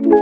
What's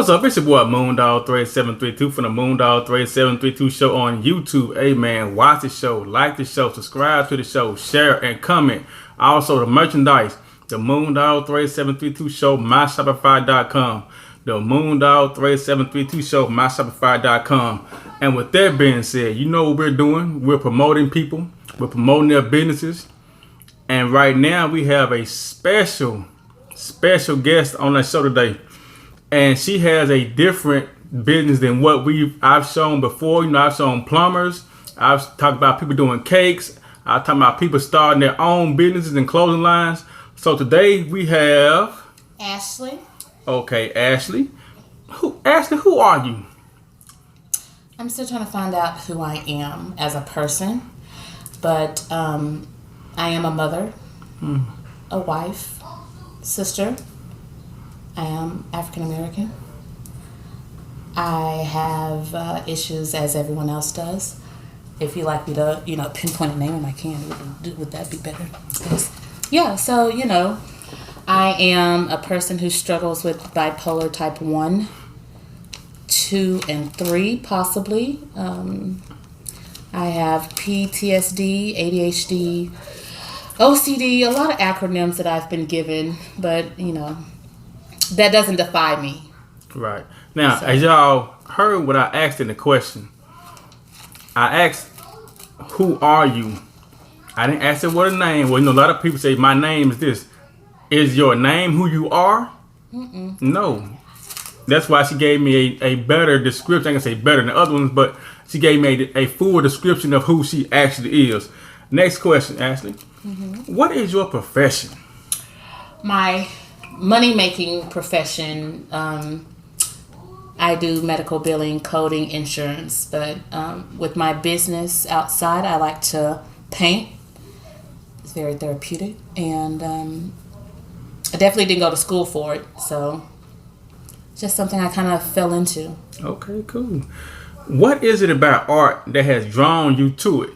up? It's your boy MoonDog38732 from the MoonDog38732 show on YouTube. Hey man, watch the show, like the show, subscribe to the show, share and comment. Also the merchandise, the MoonDog38732 show, myshopify.com. The MoonDog38732 show, myshopify.com. And with that being said, you know what we're doing? We're promoting people. We're promoting their businesses. And right now we have a special guest on the show today. And she has a different business than what I've shown before. You know, I've shown plumbers. I've talked about people doing cakes. I've talked about people starting their own businesses and clothing lines. So today we have Ashley. Okay, Ashley. Ashley, who are you? I'm still trying to find out who I am as a person, but I am a mother, a wife, sister. I am African American. I have issues as everyone else does. If you like me to, pinpoint a name and I can, would that be better? Yeah, so, I am a person who struggles with bipolar type 1, 2, and 3, possibly. I have PTSD, ADHD, OCD, a lot of acronyms that I've been given, but, that doesn't define me. Right. Now, as y'all heard what I asked in the question, I asked, who are you? I didn't ask her what a name. Well, a lot of people say, my name is this. Is your name who you are? Mm-mm. No. That's why she gave me a better description. I can say better than the other ones, but she gave me a full description of who she actually is. Next question, Ashley. Mm-hmm. What is your profession? My money-making profession, I do medical billing, coding, insurance, but with my business outside, I like to paint. It's very therapeutic, and I definitely didn't go to school for it, so it's just something I kind of fell into. Okay, cool. What is it about art that has drawn you to it?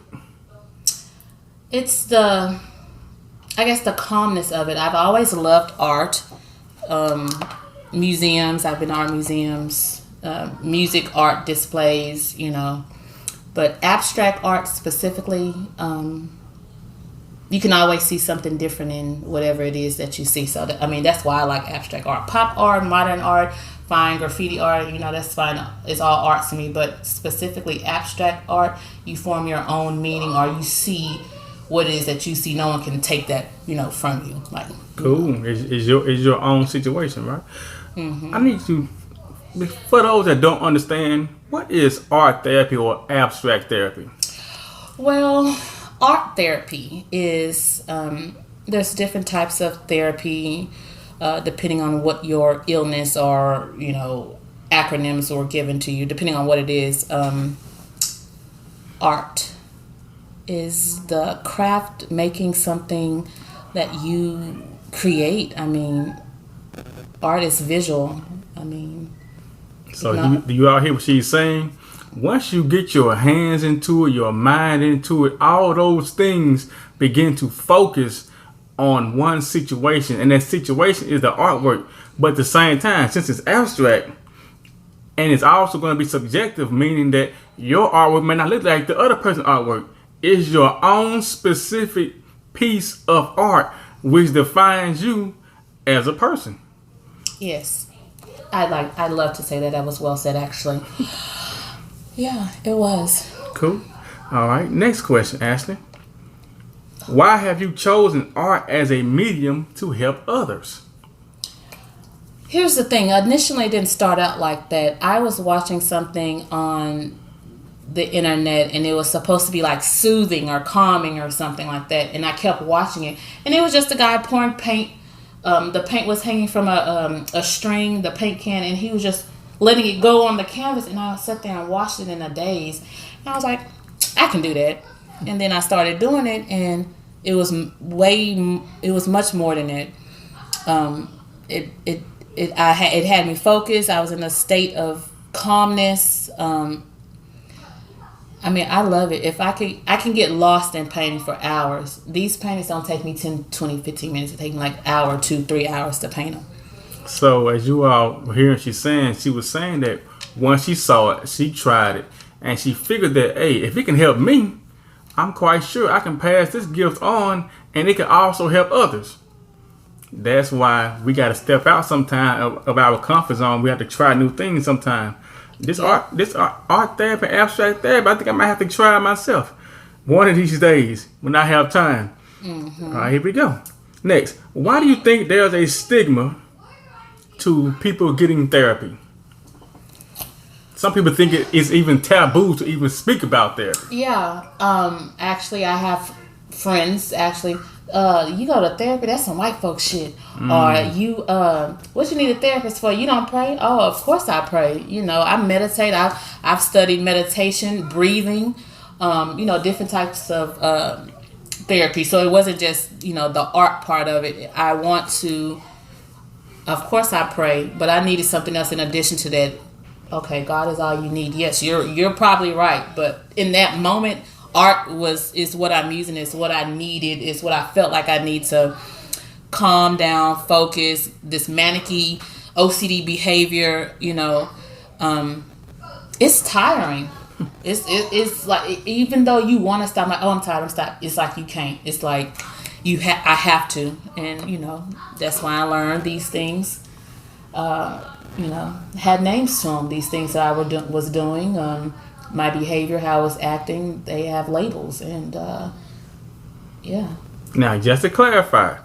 It's the calmness of it. I've always loved art. Museums, I've been to art museums, music art displays, but abstract art specifically, you can always see something different in whatever it is that you see. So that's why I like abstract art. Pop art, modern art, fine, graffiti art, that's fine. It's all art to me, but specifically abstract art, you form your own meaning, or you see what it is that you see. No one can take that, from you. Cool. It's your own situation, right? Mm-hmm. I need you, for those that don't understand, what is art therapy or abstract therapy? Well, art therapy is, there's different types of therapy depending on what your illness or, acronyms were given to you, depending on what it is. Art is the craft, making something that you create. Art is visual. So do you all hear what she's saying? Once you get your hands into it, your mind into it, all those things begin to focus on one situation, and that situation is the artwork. But at the same time, since it's abstract, and it's also going to be subjective, meaning that your artwork may not look like the other person's artwork. It's your own specific piece of art which defines you as a person. Yes. I'd love to say that. That was well said, actually. Yeah, it was. Cool. All right. Next question, Ashley. Why have you chosen art as a medium to help others? Here's the thing. Initially, it didn't start out like that. I was watching something on the internet, and it was supposed to be like soothing or calming or something like that. And I kept watching it, and it was just a guy pouring paint. The paint was hanging from a string, the paint can, and he was just letting it go on the canvas. And I sat there and watched it in a daze. And I was like, I can do that. And then I started doing it, and it was much more than it. It had me focused. I was in a state of calmness. I love it. If I can get lost in painting for hours. These paintings don't take me 10, 20, 15 minutes. It takes me like an hour, 2, 3 hours to paint them. So as you all were hearing, she was saying that once she saw it, she tried it, and she figured that, hey, if it can help me, I'm quite sure I can pass this gift on, and it can also help others. That's why we got to step out sometime of our comfort zone. We have to try new things sometime. This art therapy, abstract therapy, I think I might have to try it myself one of these days when I have time. Mm-hmm. All right, here we go. Next, why do you think there's a stigma to people getting therapy? Some people think it's even taboo to even speak about therapy. Yeah. Actually, I have friends. Actually, you go to therapy? That's some white folks shit. Or you, what you need a therapist for? You don't pray? Oh, of course I pray. I meditate. I've studied meditation, breathing, different types of therapy. So it wasn't just the art part of it. I want to. Of course I pray, but I needed something else in addition to that. Okay, God is all you need. Yes, you're probably right, but in that moment, art is what I'm using. It's what I needed. It's what I felt like I need to calm down, focus. This manic-y OCD behavior, it's tiring. It's like, even though you want to stop, like, oh, I'm tired, I'm stopped. It's like you can't. It's like I have to, and that's why I learned these things. Had names to them. These things that I was doing, my behavior, how I was acting, they have labels, and yeah. Now, just to clarify,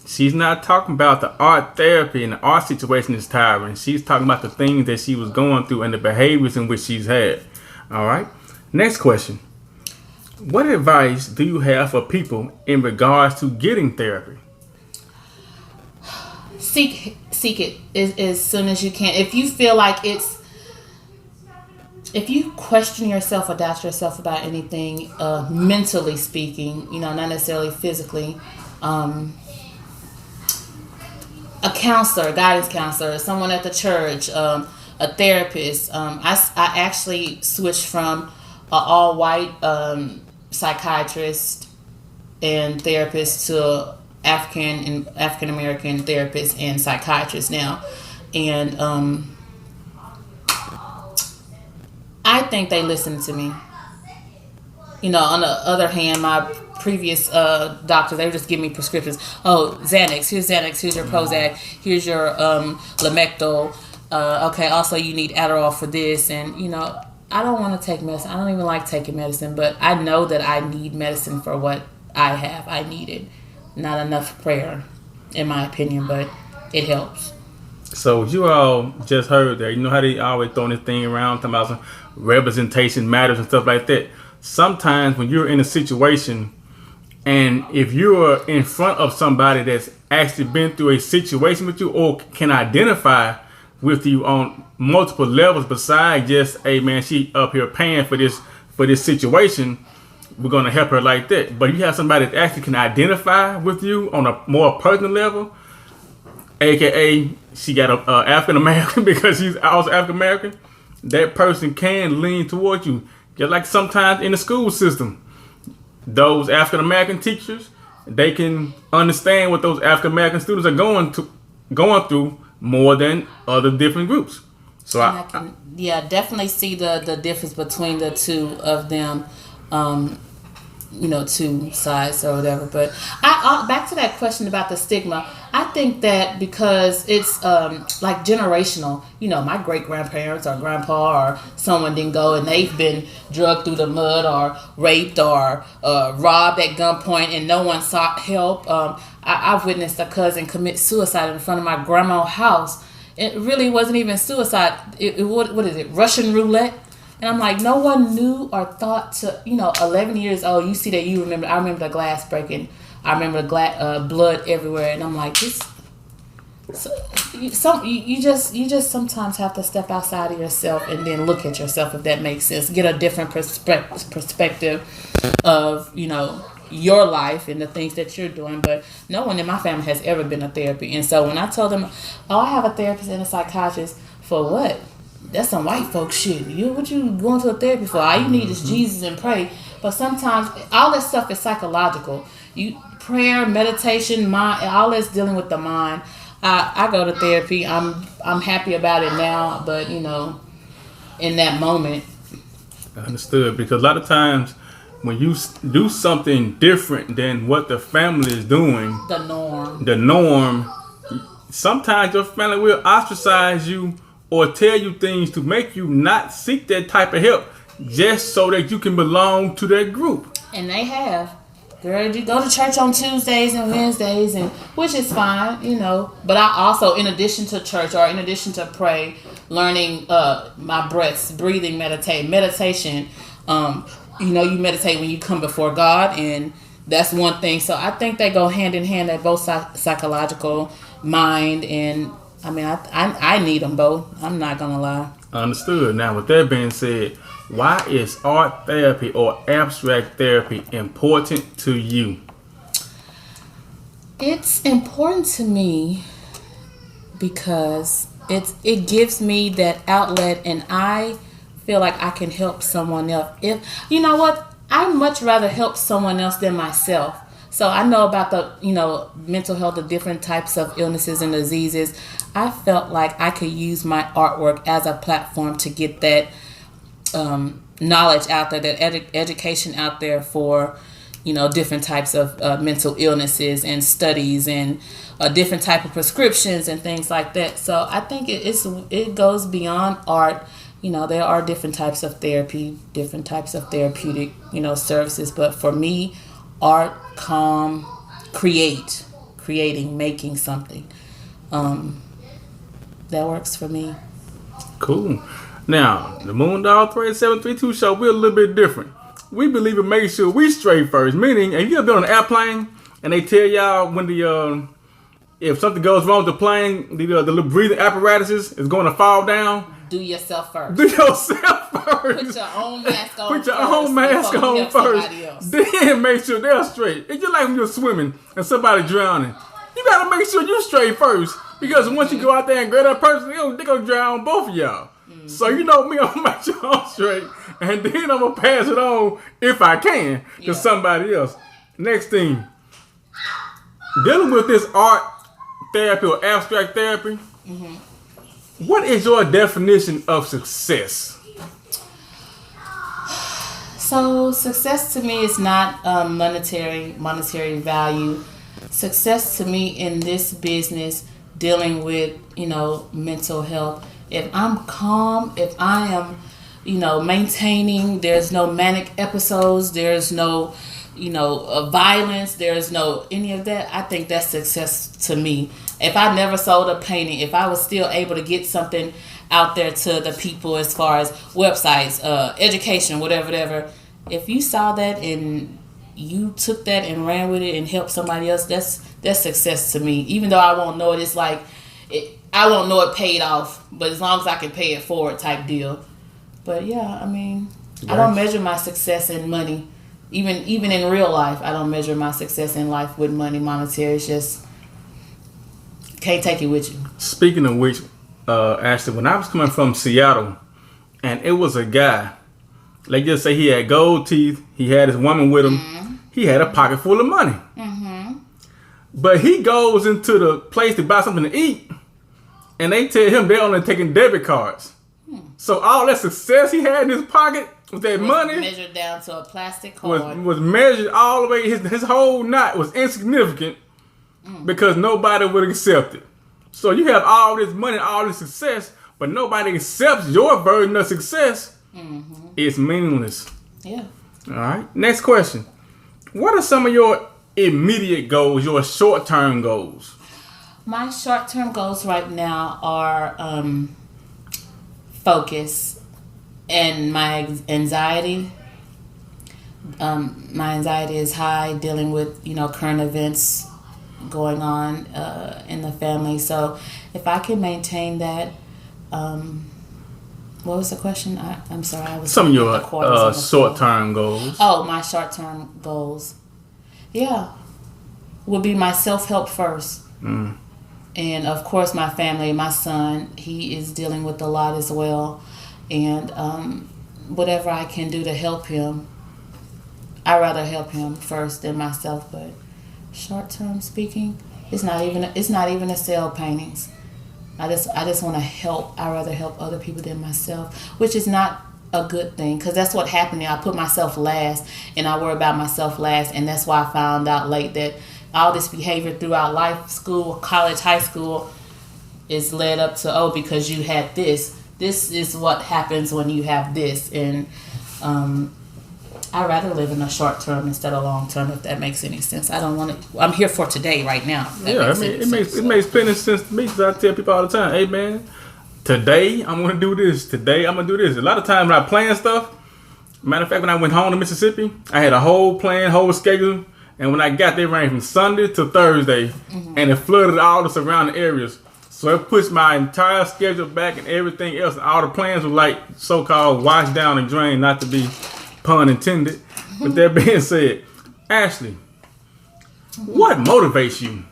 she's not talking about the art therapy and the art situation is tiring. She's talking about the things that she was going through and the behaviors in which she's had. All right. Next question. What advice do you have for people in regards to getting therapy? Seek it as soon as you can. If you feel like if you question yourself or doubt yourself about anything, mentally speaking, not necessarily physically, a counselor, a guidance counselor, someone at the church, a therapist. I actually switched from an all-white psychiatrist and therapist to African American therapist and psychiatrist now, and I think they listen to me. On the other hand, my previous doctors, they would just give me prescriptions. Oh, Xanax, here's your Prozac, here's your Lamictal. Okay, also you need Adderall for this, and I don't want to take medicine. I don't even like taking medicine, but I know that I need medicine for what I have. I need it. Not enough prayer, in my opinion, but it helps. So you all just heard that. You know how they always throwing this thing around, talking about some representation matters and stuff like that. Sometimes when you're in a situation, and if you're in front of somebody that's actually been through a situation with you or can identify with you on multiple levels besides just, hey man, she up here paying for this situation, we're going to help her like that. But you have somebody that actually can identify with you on a more personal level, aka she got a African American because she's also African American, that person can lean towards you. Just like sometimes in the school system, those African American teachers, they can understand what those African American students are going through more than other different groups. So I can definitely see the difference between the two of them. Two sides or whatever. But I back to that question about the stigma. I think that because it's like generational. My great grandparents or grandpa or someone didn't go and they've been drugged through the mud or raped or robbed at gunpoint and no one sought help. I've witnessed a cousin commit suicide in front of my grandma's house. It really wasn't even suicide. What is it? Russian roulette. And I'm like, no one knew or thought to, 11 years old, you see that I remember the glass breaking. I remember the blood everywhere. And I'm like, you just sometimes have to step outside of yourself and then look at yourself, if that makes sense. Get a different perspective of, your life and the things that you're doing. But no one in my family has ever been a therapy. And so when I told them, oh, I have a therapist and a psychiatrist, for what? That's some white folks shit. What you going to a therapy for? All you need is Jesus and pray. But sometimes all that stuff is psychological. Prayer, meditation, mind, all that's dealing with the mind. I go to therapy. I'm happy about it now, but in that moment. Understood. Because a lot of times when you do something different than what the family is doing, the norm, sometimes your family will ostracize you or tell you things to make you not seek that type of help just so that you can belong to that group. And they have. Girl, you go to church on Tuesdays and Wednesdays, which is fine, But I also, in addition to church or in addition to pray, learning my breaths, breathing, meditation. You meditate when you come before God, and that's one thing. So I think they go hand in hand. They're both psychological, mind, and I need them both. I'm not gonna lie. Understood. Now, with that being said, why is art therapy or abstract therapy important to you? It's important to me because it gives me that outlet, and I feel like I can help someone else. If you know what, I'd much rather help someone else than myself. So I know about the mental health, the different types of illnesses and diseases. I felt like I could use my artwork as a platform to get that knowledge out there, that education out there for different types of mental illnesses and studies and different type of prescriptions and things like that. So I think it goes beyond art. There are different types of therapy, different types of therapeutic services, but for me, art, calm, creating, making something, that works for me. Cool. Now, the MoonDog38732 show, we're a little bit different. We believe in making sure we straight first. Meaning, if you ever been on an airplane and they tell y'all when if something goes wrong with the plane, the little breathing apparatuses is going to fall down. Do yourself first. Do yourself first. Put your own mask on. Put your own mask on first. Then make sure they're straight. It's just like when you're swimming and somebody drowning. You gotta make sure you're straight first, because once you go out there and grab that person, they're gonna drown both of y'all. Mm-hmm. So me, I'm gonna make sure I'm straight, and then I'm gonna pass it on if I can to somebody else. Next thing, dealing with this art therapy or abstract therapy. Mm-hmm. What is your definition of success? So success to me is not monetary value. Success to me in this business, dealing with mental health. If I'm calm, if I am maintaining, there's no manic episodes, there's no violence, there's no any of that, I think that's success to me. If I never sold a painting, if I was still able to get something out there to the people as far as websites, education, whatever, if you saw that and you took that and ran with it and helped somebody else, that's success to me. Even though I won't know it, I won't know it paid off, but as long as I can pay it forward type deal. But yeah, I don't measure my success in money. Even in real life, I don't measure my success in life with money, monetary. It's just can't take it with you. Speaking of which, Ashley, when I was coming from Seattle, and it was a guy, let's just say he had gold teeth, he had his woman with him, mm-hmm. He had a pocket full of money. Mm-hmm. But he goes into the place to buy something to eat, and they tell him they're only taking debit cards. So all that success he had in his pocket with that money measured down to a plastic card. Was measured all the way. His whole knot was insignificant because nobody would accept it. So you have all this money, all this success, but nobody accepts your version of success. Mm-hmm. It's meaningless. Yeah. All right. Next question. What are some of your immediate goals, your short-term goals? My short-term goals right now are focus and my anxiety. My anxiety is high, dealing with current events going on in the family. So if I can maintain that, what was the question? I'm sorry. I was some of your short-term goals. Oh, my short-term goals. Yeah. Would be my self-help first. And of course my family, my son, he is dealing with a lot as well. And whatever I can do to help him, I'd rather help him first than myself. But short-term speaking, it's not even to sell paintings. I just want to help. I'd rather help other people than myself, which is not a good thing, because that's what happened. I put myself last, and I worry about myself last, and that's why I found out late that all this behavior throughout life, school, college, high school, is led up to, because you had this. This is what happens when you have this, and I'd rather live in a short term instead of long term, if that makes any sense. I don't want to. I'm here for today, right now. It makes plenty of sense to me, because I tell people all the time, hey man, today I'm gonna do this. Today I'm gonna do this. A lot of times when I plan stuff, matter of fact, when I went home to Mississippi, I had a whole plan, whole schedule, and when I got there, it rained from Sunday to Thursday, and it flooded all the surrounding areas. So it pushed my entire schedule back and everything else. And all the plans were like so-called washed down and drained, not to be pun intended. With that being said, Ashley, what motivates you?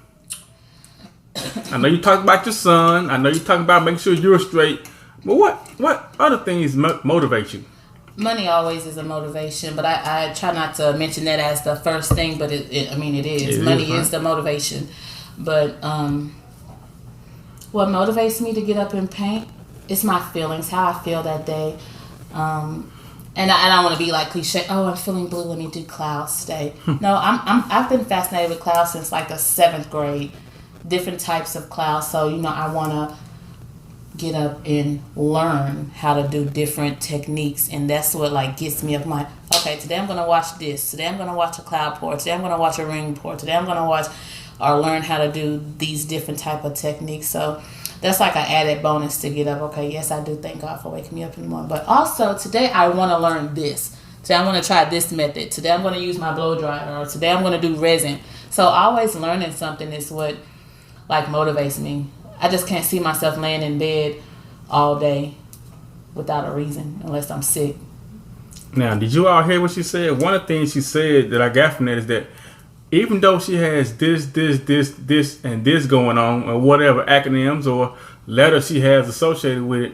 I know you talk about your son. I know you talk about making sure you're straight. But what other things motivate you? Money always is a motivation, but I try not to mention that as the first thing, but it is. Money is the motivation. But what motivates me to get up and paint is my feelings, how I feel that day. And I don't want to be like cliche, I'm feeling blue, let me do clouds today. No, I've been fascinated with clouds since like the 7th grade. Different types of clouds. So, I want to get up and learn how to do different techniques, and that's what like gets me up my today I'm going to watch this, today I'm going to watch a cloud pour, today I'm going to watch a ring pour, today I'm going to watch or learn how to do these different type of techniques. So that's like an added bonus to get up. Yes, I do thank God for waking me up in the morning, but also today I want to learn this. Today I'm going to try this method. Today I'm going to use my blow dryer, or today I'm going to do resin. So always learning something is what like motivates me. I just can't see myself laying in bed all day without a reason, unless I'm sick. Now, did you all hear what she said? One of the things she said that I got from that is that even though she has this, and this going on, or whatever acronyms or letters she has associated with it,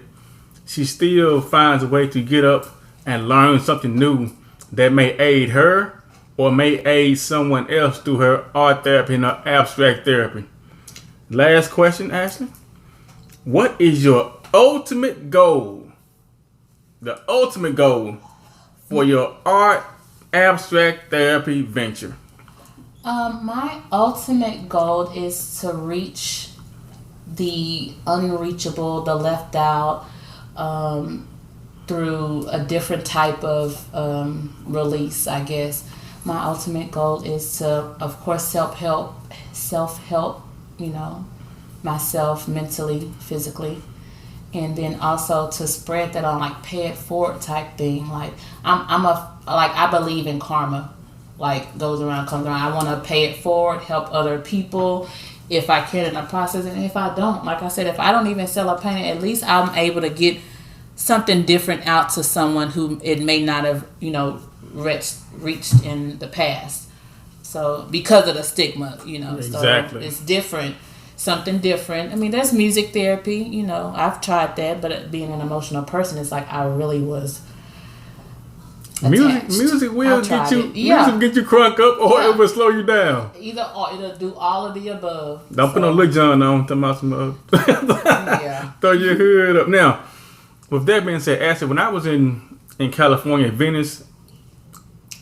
she still finds a way to get up and learn something new that may aid her or may aid someone else through her art therapy and her abstract therapy. Last question, Ashley. What is your ultimate goal? The ultimate goal for your art abstract therapy venture? My ultimate goal is to reach the unreachable, the left out, through a different type of release, I guess. My ultimate goal is to, of course, self-help, myself mentally, physically, and then also to spread that on, like pay it forward type thing. Like I believe in karma, like goes around comes around. I want to pay it forward, help other people if I can in the process, and if I don't, like I said, if I don't even sell a painting, at least I'm able to get something different out to someone who it may not have reached in the past. So because of the stigma, Exactly. So it's different. Something different. I mean, there's music therapy, I've tried that, but being an emotional person, it's like I really was attached. Music will get you crunk up, or it will slow you down. Either or, it'll do all of the above. Don't put no Lil Jon on, talking about some throw your hood up. Now, with that being said, Ashley, when I was in California, Venice,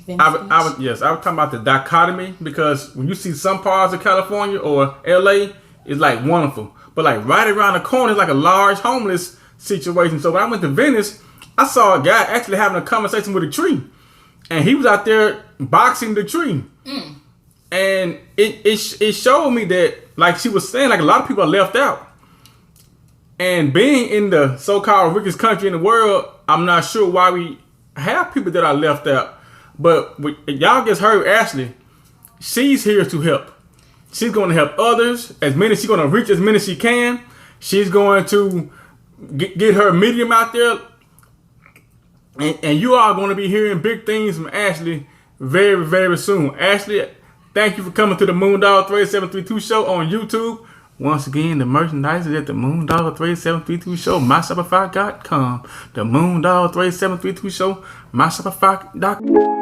I was talking about the dichotomy, because when you see some parts of California or LA, it's like wonderful, but like right around the corner is like a large homeless situation. So when I went to Venice, I saw a guy actually having a conversation with a tree, and he was out there boxing the tree. And it showed me that, like she was saying, like a lot of people are left out. And being in the so-called richest country in the world, I'm not sure why we have people that are left out. But y'all just heard Ashley. She's here to help. She's going to help others. She's going to reach as many as she can. She's going to get her medium out there. And you are going to be hearing big things from Ashley very, very soon. Ashley, Thank you for coming to the MoonDog38732 show on YouTube. Once again, the merchandise is at the MoonDog38732 show, myshopify.com. The MoonDog38732 show, myshopify.com.